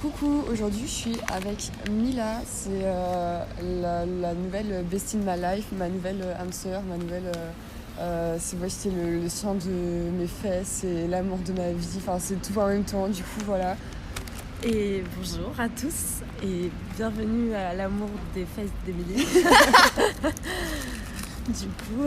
Coucou, aujourd'hui je suis avec Mila, c'est la nouvelle bestie de ma life, ma nouvelle âme sœur, ma nouvelle... c'est le sang de mes fesses et l'amour de ma vie, enfin c'est tout en même temps, du coup voilà. Et bonjour à tous et bienvenue à l'amour des fesses d'Émilie. Du coup...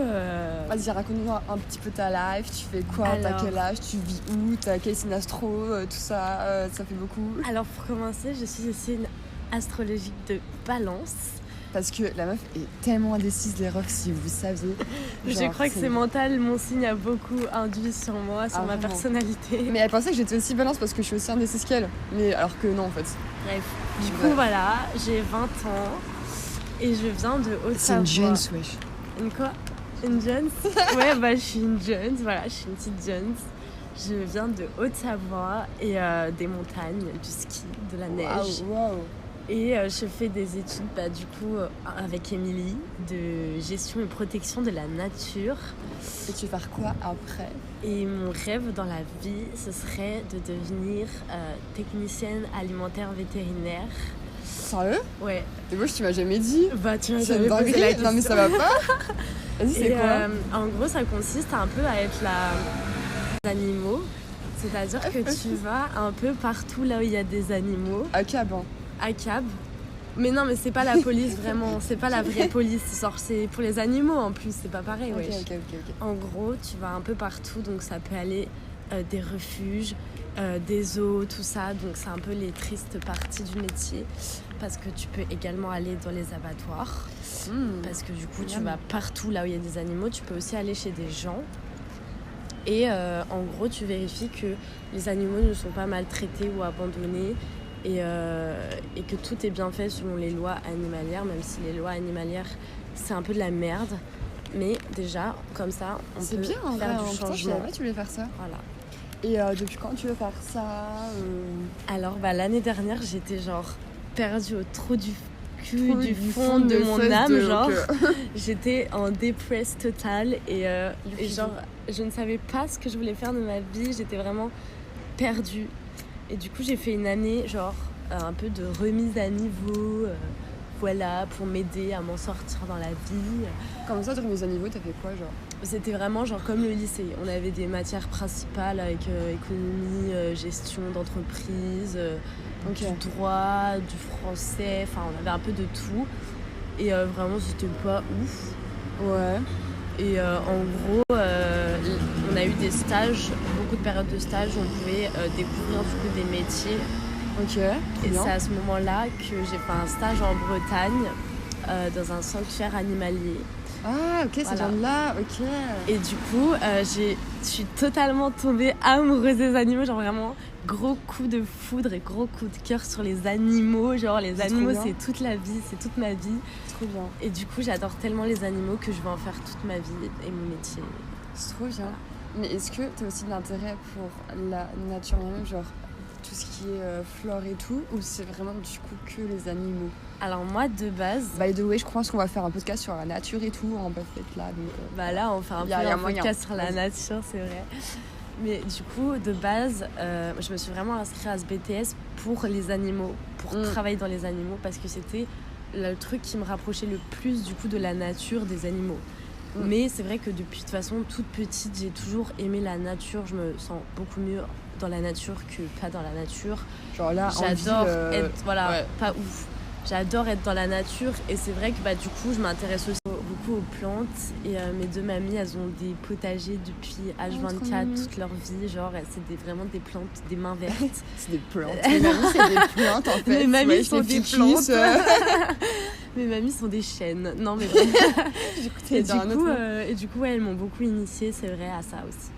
Vas-y, raconte-nous un petit peu ta life, tu fais quoi, t'as quel âge, tu vis où, t'as quel signe astro, tout ça, ça fait beaucoup. Alors pour commencer, je suis aussi une astrologique de Balance. Parce que la meuf est tellement indécise, les refs, si vous saviez. Je crois que c'est mental, mon signe a beaucoup induit sur moi, sur ma personnalité. Mais elle pensait que j'étais aussi Balance parce que je suis aussi indécise qu'elle. Mais alors que non en fait. Bref, du coup voilà, j'ai 20 ans et je viens de Haute-Savoie. C'est une Jones, wesh. Une quoi? Une Jones? Ouais, bah je suis une Jones, voilà, je suis une petite Jones. Je viens de Haute-Savoie et des montagnes, du ski, de la neige. Wow. Et je fais des études du coup avec Émilie de gestion et protection de la nature. Et tu veux faire quoi après? Et mon rêve dans la vie, ce serait de devenir technicienne alimentaire vétérinaire. Sérieux? Ouais. Et moi, tu m'as jamais dit. Bah, tu m'as c'est jamais posé la question. Non, mais ça va pas. Vas-y, c'est quoi? En gros, ça consiste un peu à être des animaux. C'est-à-dire que tu vas un peu partout là où il y a des animaux. À Cab, hein. À Cab. Mais non, mais c'est pas la police vraiment, c'est pas la vraie police, genre c'est pour les animaux en plus, c'est pas pareil. Ok. En gros, tu vas un peu partout, donc ça peut aller des refuges, des zoos, tout ça, donc c'est un peu les tristes parties du métier, parce que tu peux également aller dans les abattoirs, parce que du coup tu vas partout là où il y a des animaux, tu peux aussi aller chez des gens. Et en gros, tu vérifies que les animaux ne sont pas maltraités ou abandonnés. Et que tout est bien fait selon les lois animalières, même si les lois animalières, c'est un peu de la merde. Mais déjà, comme ça, on peut bien, faire du changement. Je savais que tu voulais faire ça. Voilà. Et depuis quand tu veux faire ça Alors, l'année dernière, j'étais genre perdue au trou du cul, du fond de mon âme. Genre, j'étais en dépresse totale. Et genre, je ne savais pas ce que je voulais faire de ma vie. J'étais vraiment perdue. Et du coup, j'ai fait une année, genre, un peu de remise à niveau, voilà, pour m'aider à m'en sortir dans la vie. Comme ça, de remise à niveau, t'as fait quoi, genre? C'était vraiment, genre, comme le lycée. On avait des matières principales avec économie, gestion d'entreprise, du droit, du français, enfin, on avait un peu de tout. Et vraiment, c'était pas ouf. Ouais. Et en gros, on a eu des stages, beaucoup de périodes de stage où on pouvait découvrir du coup des métiers. Ok. Et c'est à ce moment-là que j'ai fait un stage en Bretagne dans un sanctuaire animalier. Ah ok, ça vient de là, ok. Et du coup, je suis totalement tombée amoureuse des animaux, genre vraiment gros coup de foudre et gros coup de cœur sur les animaux. Genre les animaux, c'est toute la vie, c'est toute ma vie. Trop bien. Et du coup, j'adore tellement les animaux que je veux en faire toute ma vie et mon métier. C'est trop bien. Mais est-ce que tu as aussi de l'intérêt pour la nature même, genre tout ce qui est flore et tout, ou c'est vraiment du coup que les animaux? Alors moi, de base... By the way, je pense qu'on va faire un podcast sur la nature et tout, on va être là. Donc, là, on fait un podcast sur la nature, c'est vrai. Mais du coup, de base, je me suis vraiment inscrite à ce BTS pour les animaux, pour travailler dans les animaux, parce que c'était le truc qui me rapprochait le plus du coup de la nature, des animaux. Mais c'est vrai que depuis de toute façon toute petite, j'ai toujours aimé la nature. Je me sens beaucoup mieux dans la nature que pas dans la nature. Genre là, j'adore être pas ouf. J'adore être dans la nature et c'est vrai que du coup je m'intéresse aussi beaucoup aux plantes et mes deux mamies, elles ont des potagers depuis H24 toute leur vie, genre c'est vraiment des plantes, des mains vertes. C'est des plantes. Mes mamies c'est des plantes en fait. Mes mamies sont des plantes. Mes mamies sont des chênes. Non mais et du coup elles m'ont beaucoup initiée, c'est vrai, à ça aussi.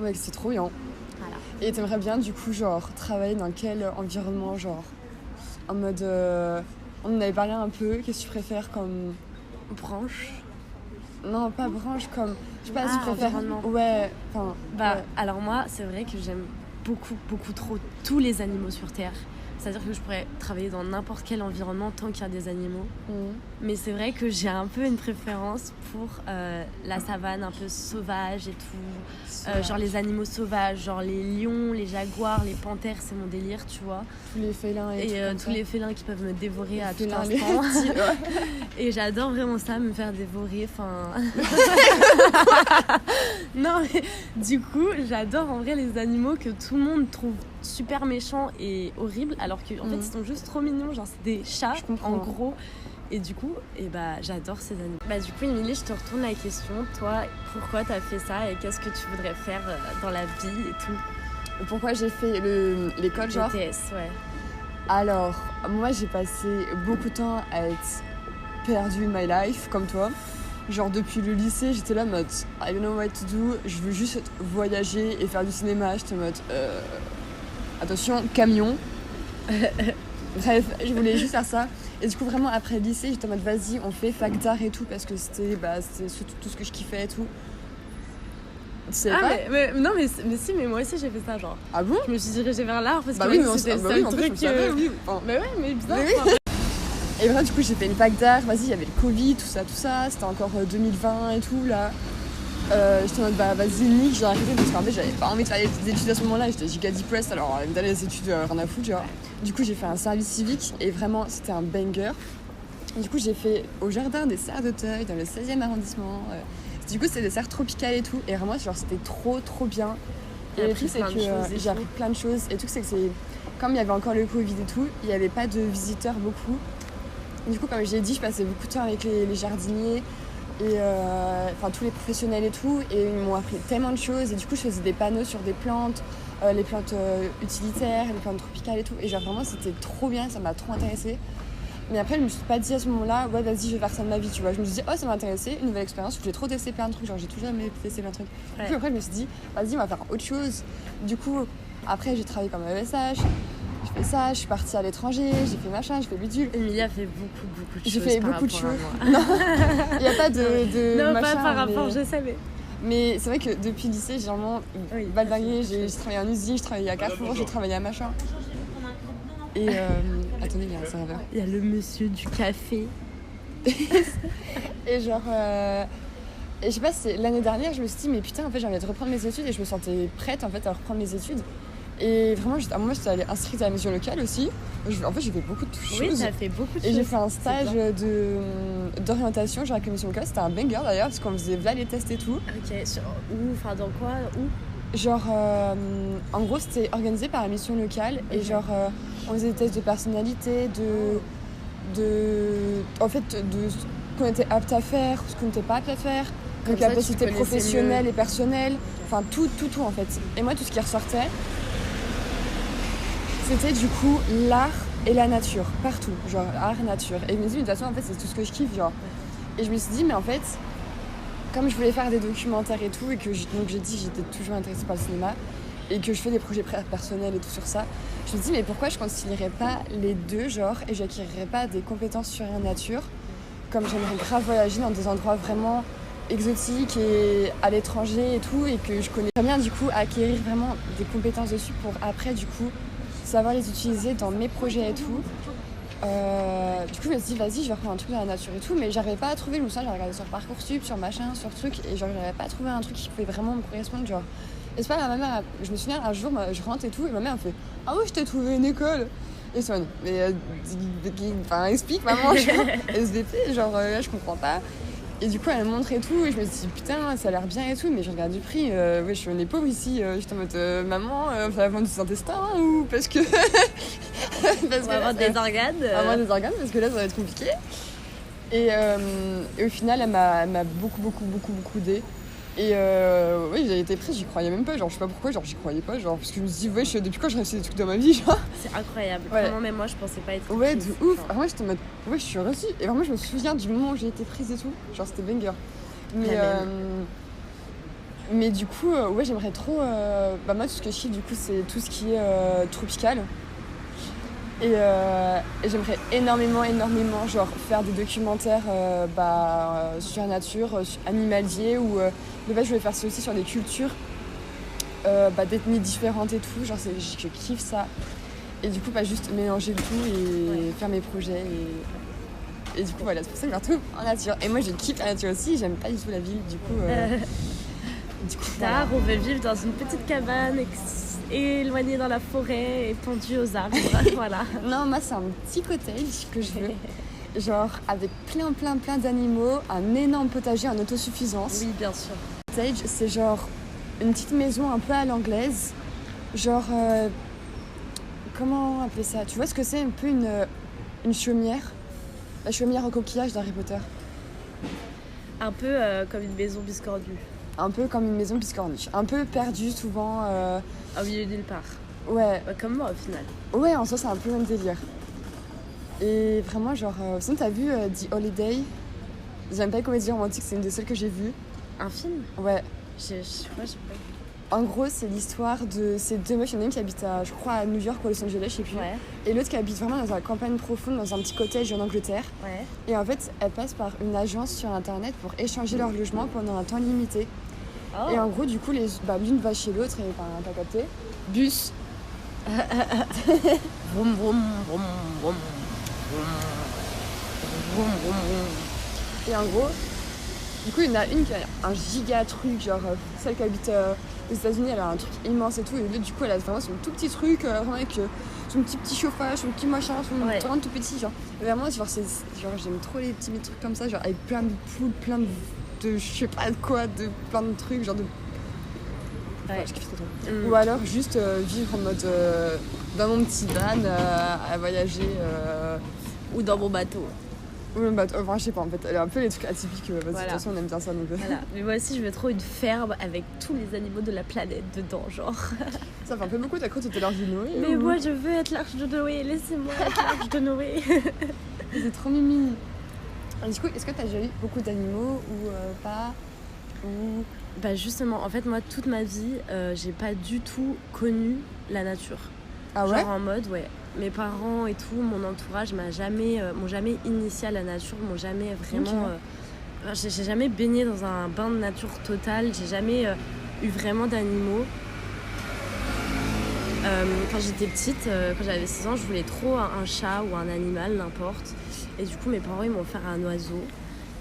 Ouais, c'est trop bien. Voilà. Et t'aimerais bien du coup genre travailler dans quel environnement, genre en mode on en avait parlé un peu, qu'est-ce que tu préfères comme branche? Non, pas branche, comme je sais pas si tu préfères environnement. Ouais, enfin alors moi, c'est vrai que j'aime beaucoup trop tous les animaux sur terre. C'est-à-dire que je pourrais travailler dans n'importe quel environnement tant qu'il y a des animaux. Mais c'est vrai que j'ai un peu une préférence pour la savane un peu sauvage et tout. Genre les animaux sauvages, genre les lions, les jaguars, les panthères, c'est mon délire, tu vois. Tous les félins et tous les félins qui peuvent me dévorer à tout félins, instant. Et j'adore vraiment ça, me faire dévorer. Enfin... non, mais du coup, j'adore en vrai les animaux que tout le monde trouve super méchants et horribles, alors qu'en fait, ils sont juste trop mignons. Genre, c'est des chats, en gros. Et du coup, j'adore ces animaux. Du coup, Émilie, je te retourne la question. Toi, pourquoi t'as fait ça et qu'est-ce que tu voudrais faire dans la vie et tout? Pourquoi j'ai fait l'école, genre BTS, ouais. Alors, moi, j'ai passé beaucoup de temps à être perdue in my life, comme toi. Genre, depuis le lycée, j'étais là en mode I don't know what to do, je veux juste voyager et faire du cinéma. J'étais en mode attention, camion. Bref, je voulais juste faire ça. Et du coup, vraiment, après le lycée, j'étais en mode vas-y, on fait fac d'art et tout, parce que c'était surtout tout ce que je kiffais et tout. Tu sais pas non, mais si, mais moi aussi j'ai fait ça, genre. Ah bon? Je me suis dirigée vers l'art parce que oui, c'était le seul truc. Oui. Enfin, mais ouais, mais bizarre. Et voilà, du coup, j'ai fait une fac d'art. Vas-y, il y avait le Covid, tout ça. C'était encore 2020 et tout, là. J'étais en mode, vas-y, nique, j'ai arrêté parce qu'en fait, j'avais pas envie de faire des études à ce moment-là. J'étais giga depressed, alors d'aller les études, rien à foutre, tu vois. Du coup, j'ai fait un service civique et vraiment, c'était un banger. Du coup, j'ai fait au jardin des Serres d'Auteuil, dans le 16e arrondissement. Du coup, c'était des serres tropicales et tout. Et vraiment, genre, c'était trop, trop bien. Et le truc, c'est que j'ai appris plein de choses. Et le truc, c'est que comme il y avait encore le Covid et tout, il n'y avait pas de visiteurs beaucoup. Du coup, comme j'ai dit, je passais beaucoup de temps avec les jardiniers et tous les professionnels et tout. Et ils m'ont appris tellement de choses. Et du coup, je faisais des panneaux sur des plantes, les plantes utilitaires, les plantes tropicales et tout. Et genre, vraiment, c'était trop bien, ça m'a trop intéressée. Mais après, je me suis pas dit à ce moment-là, ouais, vas-y, je vais faire ça de ma vie, tu vois. Je me suis dit, oh, ça m'a intéressé, une nouvelle expérience. Je voulais trop tester plein de trucs, genre, j'ai toujours aimé tester plein de trucs. Ouais. Puis après, je me suis dit, vas-y, on va faire autre chose. Du coup, après, j'ai travaillé comme AESH. J'ai fait ça, je suis partie à l'étranger, j'ai fait machin, j'ai fait bidule. Emilie a fait beaucoup de choses. J'ai fait beaucoup de choses. Non, il n'y a pas de non, machin. Non, pas par rapport, je savais. Mais c'est vrai que depuis le lycée, j'ai vraiment baldingué. J'ai travaillé en usine, j'ai travaillé à Carrefour, j'ai travaillé à machin. Et attendez, il y a un serveur. Il y a le monsieur du café. Et genre... Et je sais pas, c'est l'année dernière, je me suis dit, mais putain, en fait, j'ai envie de reprendre mes études et je me sentais prête en fait à reprendre mes études. Et vraiment, à un moment, j'étais allée inscrite à la mission locale aussi. En fait, j'ai fait beaucoup de choses. Oui, t'as fait beaucoup de choses. Et j'ai fait un stage d'orientation, genre avec la mission locale. C'était un banger d'ailleurs, parce qu'on faisait les tests et tout. Ok, où? Enfin, dans quoi? Où? Genre, en gros, c'était organisé par la mission locale. Okay. Et genre, on faisait des tests de personnalité, de ce qu'on était apte à faire, ce qu'on n'était pas apte à faire, de capacité professionnelle et personnelle. Enfin, tout en fait. Et moi, tout ce qui ressortait, c'était du coup l'art et la nature, partout, genre art et nature. Et je me suis dit, de toute façon, en fait, c'est tout ce que je kiffe, genre. Et je me suis dit, mais en fait, comme je voulais faire des documentaires et tout, et que j'ai dit j'étais toujours intéressée par le cinéma, et que je fais des projets personnels et tout sur ça, je me dis, mais pourquoi je concilierais pas les deux, genre, et j'acquérirais pas des compétences sur la nature, comme j'aimerais grave voyager dans des endroits vraiment exotiques et à l'étranger et tout, et que je connais très bien, du coup, acquérir vraiment des compétences dessus pour après, du coup, savoir les utiliser dans mes projets et tout. Du coup, je me suis dit, vas-y, je vais reprendre un truc dans la nature et tout, mais j'arrivais pas à trouver. J'ai regardé sur Parcoursup, sur machin, sur truc, et genre, j'arrivais pas à trouver un truc qui pouvait vraiment me correspondre. Genre. Et c'est pas ma mère, je me souviens un jour, je rentre et tout, et ma mère me fait, ah oui, je t'ai trouvé une école. Et c'est mais explique, maman, genre, SDP, genre, là, je comprends pas. Et du coup, elle me montre et tout, et je me suis dit, putain, ça a l'air bien et tout, mais je regarde du prix, ouais, je suis pauvre ici, j'étais en mode, maman, on va vendre des intestins, ou parce que. Parce on va avoir des organes. On va avoir des organes, parce que là, ça va être compliqué. Et au final, elle m'a beaucoup aidée. Et oui, j'ai été prise, j'y croyais même pas, genre, je sais pas pourquoi, genre, j'y croyais pas, genre, parce que je me suis dit, ouais, depuis quand je réussis des trucs dans ma vie, genre. C'est incroyable, ouais. Vraiment, même moi, je pensais pas être ouais, prise. De ouf. Alors, moi, j'étais en mode, ouais, je suis reçue. Et vraiment, je me souviens du moment où j'ai été prise et tout, genre, c'était banger. Mais du coup, ouais, j'aimerais trop. Moi, tout ce que je kiffe, du coup, c'est tout ce qui est tropical. Et j'aimerais énormément, genre, faire des documentaires sur la nature, animalier, ou de base, je voulais faire ça aussi sur des cultures d'ethnies différentes et tout. Genre, je kiffe ça. Et du coup, pas juste mélanger le tout et faire mes projets. Et du coup, voilà, c'est pour ça que je me retrouve en nature. Et moi, je kiffe la nature aussi, j'aime pas du tout la ville. Du coup, tard, on veut vivre dans une petite cabane éloignée dans la forêt et pendue aux arbres. Voilà. Non, moi, c'est un petit cottage que je veux. Genre, avec plein d'animaux, un énorme potager en autosuffisance. Oui, bien sûr. Cottage, c'est genre une petite maison un peu à l'anglaise. Genre, comment appeler ça? Tu vois ce que c'est? Un peu une chaumière. La chaumière au coquillage d'Harry Potter. Un peu comme une maison biscornue. Un peu comme une maison biscornue. Un peu perdue souvent. Au milieu de nulle part. Ouais. Comme moi au final. Ouais, en soi, c'est un peu le même délire. Et vraiment, genre... sinon, t'as vu The Holiday? J'aime pas les comédies romantiques, c'est une des seules que j'ai vues. Un film? Ouais. Je crois que j'ai pas vu. En gros, c'est l'histoire de ces deux meufs. Il y en a une qui habite, je crois, à New York ou à Los Angeles, je sais plus. Ouais. Et l'autre qui habite vraiment dans la campagne profonde, dans un petit cottage en Angleterre. Ouais. Et en fait, elles passent par une agence sur Internet pour échanger leur logement pendant un temps limité. Oh. Et en gros, du coup, l'une va chez l'autre et, enfin, t'as capté, bus. Vroom, vroom, vroom, vroom. Vroom, vroom, vroom. Et en gros, du coup, il y en a une qui a un giga truc, genre celle qui habite aux États-Unis, elle a un truc immense et tout. Et l'autre, du coup, elle a vraiment son tout petit truc, vraiment avec son petit chauffage, son petit machin, son vraiment tout petit. Genre, vraiment, genre, j'aime trop les petits trucs comme ça, genre avec plein de poules, plein de je sais pas de quoi, plein de trucs, genre de. Ouais, je kiffe trop. Ou alors juste vivre en mode dans mon petit van à voyager. Ou dans mon bateau. Ou le bateau, enfin je sais pas en fait, un peu les trucs atypiques, de toute façon on aime bien ça donc. Voilà. Mais moi aussi je veux trop une ferme avec tous les animaux de la planète dedans, genre. Ça fait un peu beaucoup, t'as cru que c'était l'arche de Noé? Mais moi je veux être l'arche de Noé, laissez-moi être l'arche de Noé. C'est trop mimi. Et du coup, est-ce que t'as déjà eu beaucoup d'animaux ou pas ou... Bah justement, en fait moi toute ma vie, j'ai pas du tout connu la nature. Ah ouais? Genre en mode, ouais. Mes parents et tout, mon entourage m'ont jamais initié à la nature, m'ont jamais vraiment... j'ai jamais baigné dans un bain de nature total, j'ai jamais eu vraiment d'animaux. Quand j'étais petite, quand j'avais 6 ans, je voulais trop un chat ou un animal, n'importe. Et du coup, mes parents, ils m'ont offert un oiseau.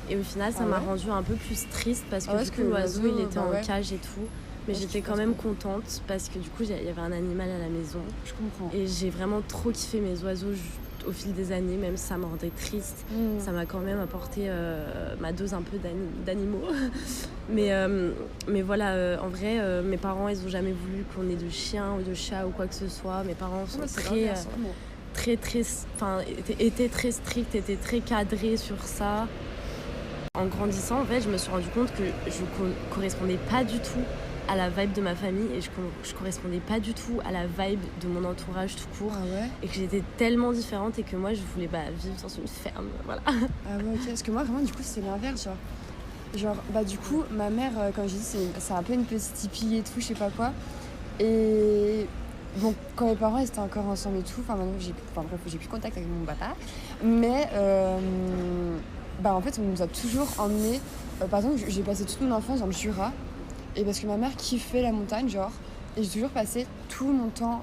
Et au final, ça m'a rendue un peu plus triste parce que du coup, l'oiseau, il était en cage et tout. Mais j'étais quand même contente parce que du coup, il y avait un animal à la maison. Je comprends. Et j'ai vraiment trop kiffé mes oiseaux au fil des années, même si ça me rendait triste. Ça m'a quand même apporté ma dose un peu d'animaux. mais voilà, en vrai, mes parents, ils ont jamais voulu qu'on ait de chiens ou de chats ou quoi que ce soit. Mes parents sont étaient très stricts, étaient très cadrés sur ça. En grandissant, en fait, je me suis rendu compte que je correspondais pas du tout à la vibe de ma famille et je correspondais pas du tout à la vibe de mon entourage tout court. Ah ouais? Et que j'étais tellement différente et que moi je voulais vivre dans une ferme, voilà. Ah ouais, ok, parce que moi vraiment du coup c'est l'inverse, genre du coup ma mère, comme j'ai dit, c'est un peu une petite hippie et tout, je sais pas quoi. Et bon, quand mes parents étaient encore ensemble et tout, maintenant j'ai plus contact avec mon papa, mais en fait on nous a toujours emmenés, par exemple j'ai passé toute mon enfance dans le Jura. Et parce que ma mère kiffait la montagne, genre, et j'ai toujours passé tout mon temps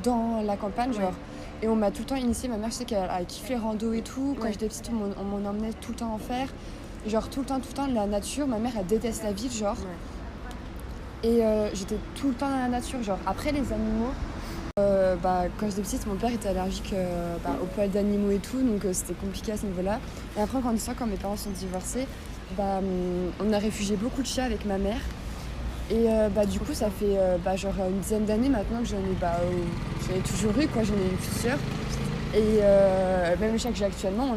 dans la campagne, genre. Et on m'a tout le temps initiée, ma mère, je sais qu'elle a kiffé les randos et tout. Quand j'étais petite, on m'en emmenait tout le temps en faire. Genre, tout le temps, la nature. Ma mère, elle déteste la ville, genre. Et j'étais tout le temps dans la nature, genre. Après, les animaux, quand j'étais petite, mon père était allergique aux poils d'animaux et tout, donc c'était compliqué à ce niveau-là. Et après, quand mes parents sont divorcés, on a réfugié beaucoup de chats avec ma mère. Et du coup ça fait genre une dizaine d'années maintenant que j'en ai toujours eu, quoi, j'en ai eu plusieurs. Et même le chat que j'ai actuellement,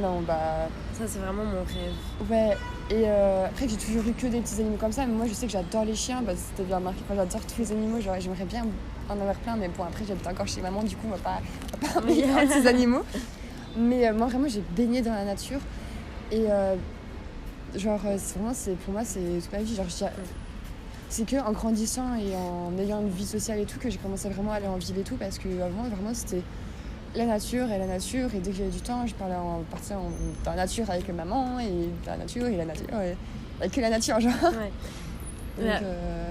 ça c'est vraiment mon rêve. Ouais, et après j'ai toujours eu que des petits animaux comme ça, mais moi je sais que j'adore les chiens, c'était bien remarqué, j'adore tous les animaux, genre j'aimerais bien en avoir plein, mais bon après j'habite encore chez maman, du coup on va pas amener ces animaux. Mais moi vraiment j'ai baigné dans la nature et pour moi c'est toute ma vie, genre c'est qu'en grandissant et en ayant une vie sociale et tout que j'ai commencé vraiment à aller en ville et tout, parce que avant vraiment c'était la nature, et dès que j'avais du temps je partais dans la nature avec maman, et dans la nature et avec que la nature, genre. Ouais. Donc,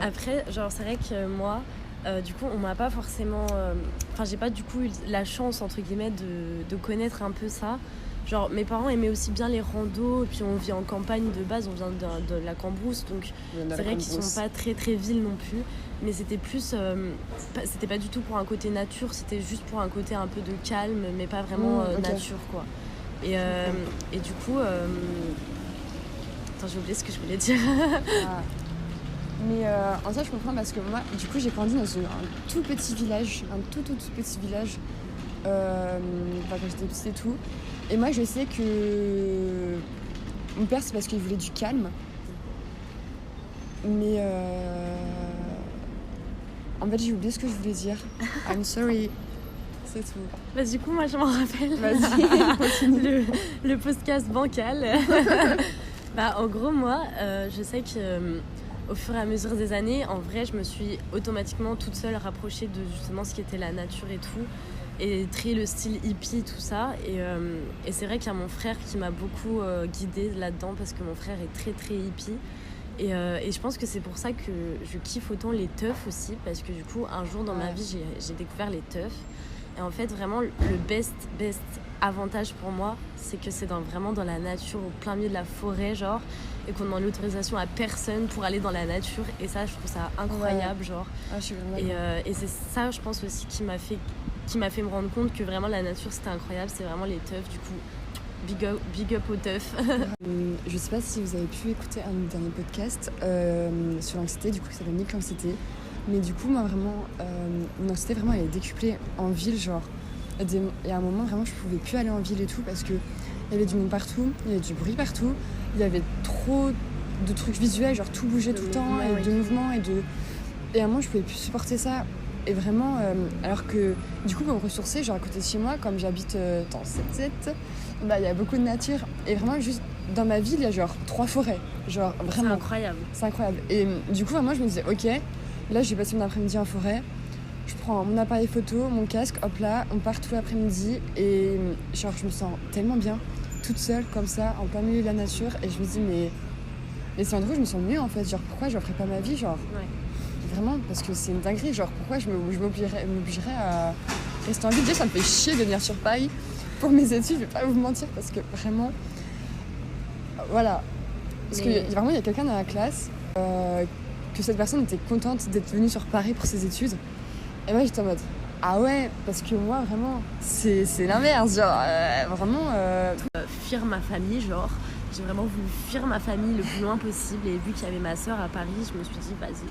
après, genre c'est vrai que moi du coup, on m'a pas forcément... Enfin, j'ai pas du coup eu la chance, entre guillemets, de connaître un peu ça. Genre, mes parents aimaient aussi bien les randos, et puis on vit en campagne de base, on vient de la Cambrousse, donc c'est vrai qu'ils sont pas très très villes non plus, mais c'était plus, c'était pas du tout pour un côté nature, c'était juste pour un côté un peu de calme, mais pas vraiment nature, quoi. Et du coup, attends, j'ai oublié ce que je voulais dire. Mais en ça, je comprends parce que moi, du coup, j'ai grandi dans un tout petit village, un tout petit village, quand j'étais petite et tout. Et moi, je sais que mon père, c'est parce qu'il voulait du calme. Mais en fait, j'ai oublié ce que je voulais dire. I'm sorry. C'est tout. Bah, du coup, moi, je m'en rappelle. Vas-y, continue. le podcast bancal. Bah, en gros, moi, je sais que au fur et à mesure des années, en vrai, je me suis automatiquement toute seule rapprochée de justement ce qui était la nature et tout. Et très le style hippie, tout ça. Et c'est vrai qu'il y a mon frère qui m'a beaucoup guidée là-dedans parce que mon frère est très très hippie. Et je pense que c'est pour ça que je kiffe autant les teufs aussi, parce que du coup, un jour dans ma vie, j'ai découvert les teufs. Et en fait, vraiment, le best avantage pour moi, c'est que c'est vraiment dans la nature, au plein milieu de la forêt, genre, et qu'on demande l'autorisation à personne pour aller dans la nature. Et ça, je trouve ça incroyable, genre. Ah, je suis vraiment et c'est ça, je pense aussi, qui m'a fait me rendre compte que vraiment la nature, c'était incroyable. C'est vraiment les teufs, du coup. Big up aux teufs. Je sais pas si vous avez pu écouter un dernier podcast sur l'anxiété, du coup, qui s'appelle Nick l'anxiété. Mais du coup, moi, vraiment, mon anxiété, vraiment, elle est décuplée en ville, genre. Et à un moment, vraiment, je pouvais plus aller en ville et tout parce qu'il y avait du monde partout, il y avait du bruit partout, il y avait trop de trucs visuels, genre tout bougeait tout le temps, et de mouvements, et à un moment, je pouvais plus supporter ça. Et vraiment, alors que, du coup, pour me ressourcer, genre à côté de chez moi, comme j'habite dans 7-7, bah, il y a beaucoup de nature. Et vraiment, juste dans ma ville, il y a genre 3 forêts. Genre, vraiment. C'est incroyable. C'est incroyable. Et du coup, moi, je me disais, ok, là, j'ai passé mon après-midi en forêt. Je prends mon appareil photo, mon casque, hop là, on part tout l'après-midi. Et genre, je me sens tellement bien, toute seule, comme ça, en plein milieu de la nature. Et je me dis, mais c'est un truc où je me sens mieux, en fait. Genre, pourquoi je ne ferais pas ma vie, genre Vraiment, parce que c'est une dinguerie. Genre, pourquoi je m'obligerais à rester en ville. Déjà, ça me fait chier de venir sur Paris pour mes études, je vais pas vous mentir, parce que vraiment, voilà. Parce que vraiment, il y a quelqu'un dans la classe que cette personne était contente d'être venue sur Paris pour ses études. Et moi, j'étais en mode, ah ouais, parce que moi, vraiment, c'est l'inverse. Genre, vraiment... Fuir ma famille, genre. J'ai vraiment voulu fuir ma famille le plus loin possible. Et vu qu'il y avait ma sœur à Paris, je me suis dit, vas-y.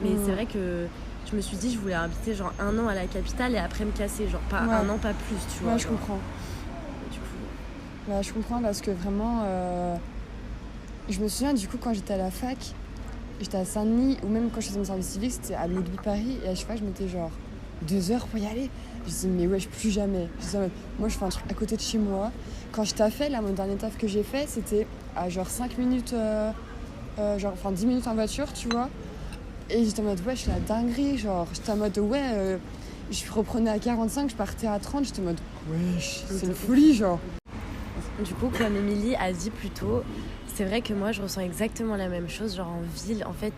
Mais c'est vrai que je me suis dit, je voulais habiter genre 1 an à la capitale et après me casser. Genre pas 1 an, pas plus, tu vois. Ouais, je comprends. Du coup... Ouais, je comprends parce que vraiment... Je me souviens, du coup, quand j'étais à la fac, j'étais à Saint-Denis, ou même quand je faisais mon service civique, c'était à l'autre bout de Paris. Et à chaque fois, je mettais genre 2 heures pour y aller. Je me disais, mais wesh, plus jamais. Je disais, moi, je fais un truc à côté de chez moi. Quand je taffais, là, mon dernier taf que j'ai fait, c'était à genre 5 minutes, 10 minutes en voiture, tu vois. Et j'étais en mode, wesh, la dinguerie, genre. J'étais en mode, je reprenais à 45, je partais à 30. J'étais en mode, wesh, c'est une folie, genre. Du coup, comme Émilie a dit plus tôt, c'est vrai que moi, je ressens exactement la même chose. Genre en ville, en fait,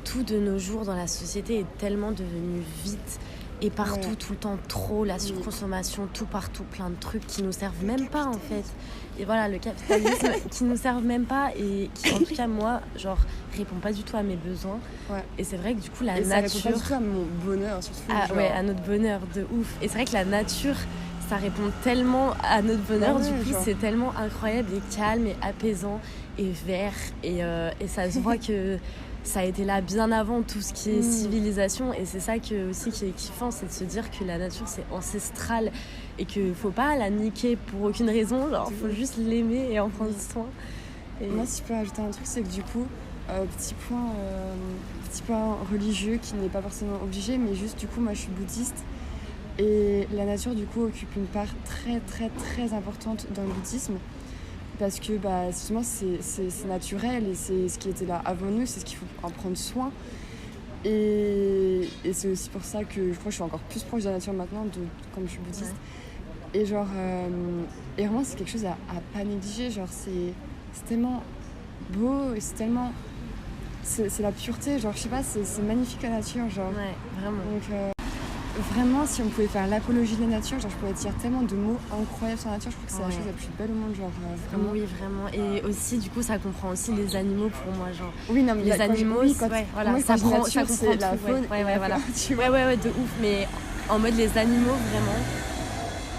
tout de nos jours dans la société est tellement devenu vite et partout, tout le temps trop, la surconsommation, tout partout, plein de trucs qui nous servent même pas, en fait. Et voilà, le capitalisme qui nous servent même pas et qui, en tout cas, moi, genre, répond pas du tout à mes besoins. Ouais. Et c'est vrai que du coup, la nature... ça répond pas du tout à mon bonheur, surtout. Ouais, à notre bonheur, de ouf. Et c'est vrai que la nature... ça répond tellement à notre bonheur, du coup c'est tellement incroyable et calme et apaisant et vert et ça se voit que ça a été là bien avant tout ce qui est civilisation et c'est ça aussi qui est kiffant, c'est de se dire que la nature c'est ancestral et qu'il faut pas la niquer pour aucune raison, genre faut juste l'aimer et en prendre soin. Et... Moi si je peux ajouter un truc, c'est que du coup, petit point religieux qui n'est pas forcément obligé, mais juste du coup moi je suis bouddhiste. Et la nature, du coup, occupe une part très, très, très importante dans le bouddhisme parce que, justement, c'est naturel et c'est ce qui était là avant nous, c'est ce qu'il faut en prendre soin. Et c'est aussi pour ça que je crois que je suis encore plus proche de la nature maintenant, comme je suis bouddhiste. Ouais. Et genre, et vraiment, c'est quelque chose à pas négliger. Genre, c'est tellement beau et c'est tellement... c'est la pureté, genre je sais pas, c'est magnifique la nature, genre. Ouais, vraiment. Donc vraiment, si on pouvait faire l'apologie de la nature, genre je pourrais dire tellement de mots incroyables sur la nature, je trouve que c'est la chose la plus belle au monde, genre vraiment. Oui, vraiment. Et aussi, du coup, ça comprend aussi les animaux pour moi, genre. Oui, non, mais les animaux, voilà, moi, ça comprend c'est la faune. Ouais, voilà. Tu vois. Ouais, de ouf. Mais en mode les animaux, vraiment,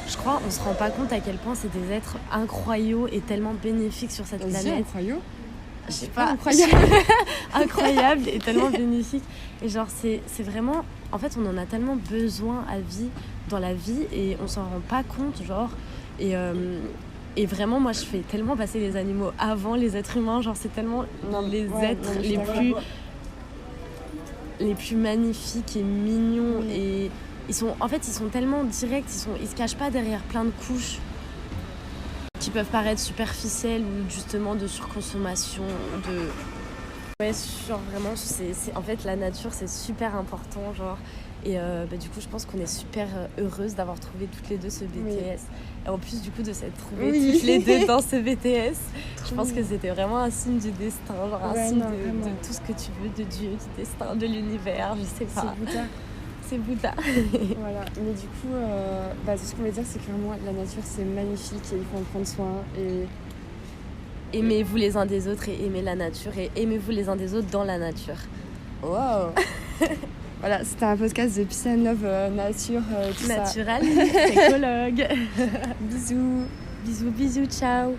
je crois, on se rend pas compte à quel point c'est des êtres incroyables et tellement bénéfiques sur cette planète. Incroyable. Je sais pas, incroyable. Incroyable et tellement bénéfique. Et genre, c'est vraiment... En fait, on en a tellement besoin dans la vie et on s'en rend pas compte, genre. Et vraiment, moi, je fais tellement passer les animaux avant les êtres humains. Genre, c'est tellement êtres les plus magnifiques et mignons. Et ils sont tellement directs, ils se cachent pas derrière plein de couches qui peuvent paraître superficielles ou justement de surconsommation, Ouais, genre vraiment, en fait la nature c'est super important, genre. Et du coup, je pense qu'on est super heureuses d'avoir trouvé toutes les deux ce BTS. Oui. Et en plus, du coup, de s'être trouvées toutes les deux dans ce BTS, je pense que c'était vraiment un signe du destin, genre un signe de tout ce que tu veux, de Dieu, du destin, de l'univers, je sais pas. C'est Bouddha. Voilà, mais du coup, ce qu'on veut dire, c'est que vraiment la nature c'est magnifique et il faut en prendre soin. Et aimez-vous les uns des autres et aimez la nature et aimez-vous les uns des autres dans la nature. Wow. Voilà, c'était un podcast de Peace and Love nature, tout naturaliste, écologue. Bisous. Bisous, ciao.